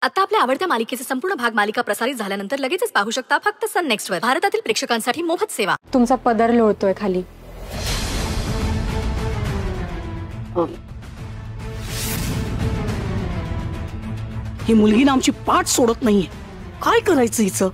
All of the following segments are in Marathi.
आता आपल्या आवडत्या मालिकेचे संपूर्ण भाग मालिका प्रसारित झाल्यानंतर लगेचच पाहू शकता फक्त सन नेक्स्ट वर. भारतातील प्रेक्षकांसाठी मोफत सेवा. तुमचा पदर लोळतोय खाली. ही मुलगी ना आमची पाठ सोडत नाहीये. काय करायचं हिचं?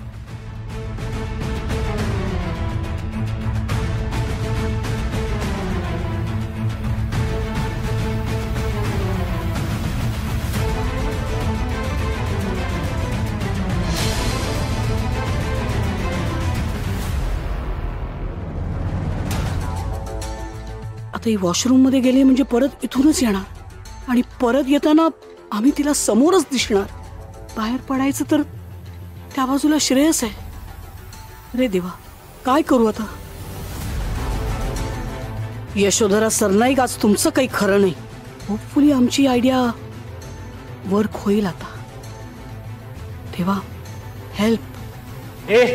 आता ही वॉशरूम मध्ये गेले म्हणजे परत इथूनच येणार आणि परत येताना आम्ही तिला समोरच दिसणार. बाहेर पडायचं तर त्या बाजूला श्रेयस आहे. रे देवा, काय करू आता? यशोधरा सरनाईक, आज तुमचं काही खरं नाही. होपफुली आमची आयडिया वर्क होईल आता. देवा, हेल्प. ए,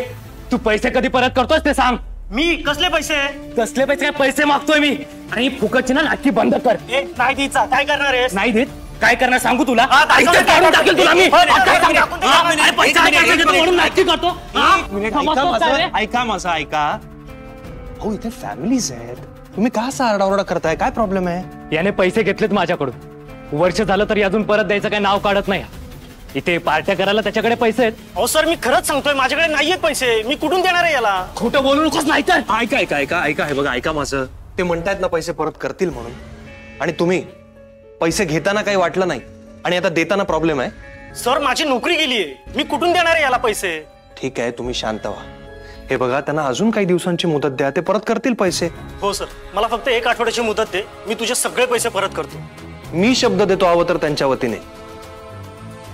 तू पैसे कधी परत करतोस ते सांग. मी कसले पैसे? कसले पैसे? काय पैसे मागतोय मी? आणि फुकटची ना नाटकी बंद कर. नाही द्यायचा. काय करणार आहेस? नाही देत. काय करणार सांगू तुला? इथं काढून टाकेल तुला मी. म्हणून नाटकी करतो. ऐका माझा, ऐका. हो, इथे फॅमिलीज आहेत. तुम्ही का असा आरडाओरडा करताय? काय प्रॉब्लेम आहे? याने पैसे घेतलेत माझ्याकडून. वर्ष झालं तरी अजून परत द्यायचं काय नाव काढत नाही. इथे पार्ट्या करायला त्याच्याकडे पैसे आहेत. अहो सर, मी खरंच सांगतोय, माझ्याकडे नाहीयेत पैसे. मी कुठून देणार आहे याला? खोटं बोलू नकोस. नाही तर ऐका ऐका ऐका ऐका हे बघा, ऐका माझं. ते म्हणतायत ना पैसे परत करतील म्हणून, आणि तुम्ही पैसे घेताना काही वाटलं नाही आणि आता देताना प्रॉब्लेम आहे. सर, माझी नोकरी गेलीये. मी कुठून देणार आहे याला पैसे? ठीक आहे, तुम्ही शांत व्हा. हे बघा, त्यांना अजून काही दिवसांची मुदत द्या, ते परत करतील पैसे. हो सर, मला फक्त 1 आठवड्याची मुदत दे. मी तुझे सगळे पैसे परत करतो. मी शब्द देतो हवं तर त्यांच्या वतीने.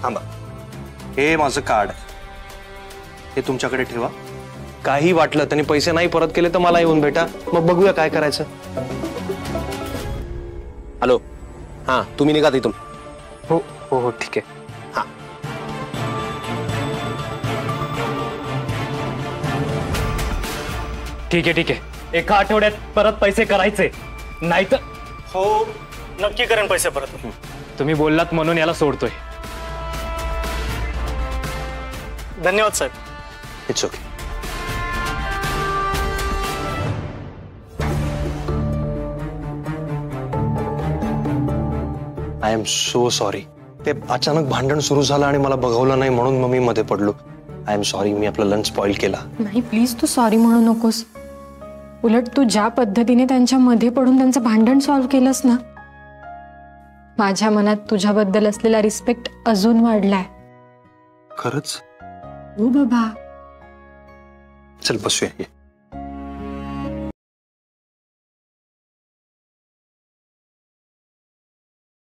थांबा, हे माझं कार्ड, हे तुमच्याकडे ठेवा. काही वाटलं त्यांनी पैसे नाही परत केले तर मला येऊन भेटा, मग बघूया काय करायचं. हॅलो, हां, तुम्ही निघा तिथून. हो हो हो, ठीक आहे. हां, ठीक आहे ठीक आहे. 1 आठवड्यात परत पैसे करायचे, नाही तर. हो, नक्की करेन पैसे परत. तुम्ही बोललात म्हणून याला सोडतोय. धन्यवाद साहेब. It's okay. I am so sorry. ते अचानक भांडण सुरू झालं आणि मला बघवलं नाही म्हणून मग मी मध्ये पडलो. आय एम सॉरी, मी आपला लंच स्पॉइल केला. नाही, प्लीज तू सॉरी म्हणू नकोस. उलट तू ज्या पद्धतीने त्यांच्या मध्ये पडून त्यांचं भांडण सॉल्व्ह केलंस ना, माझ्या मनात तुझ्याबद्दल असलेला रिस्पेक्ट अजून वाढलाय. खरंच? हो बाबा. चल बसूया.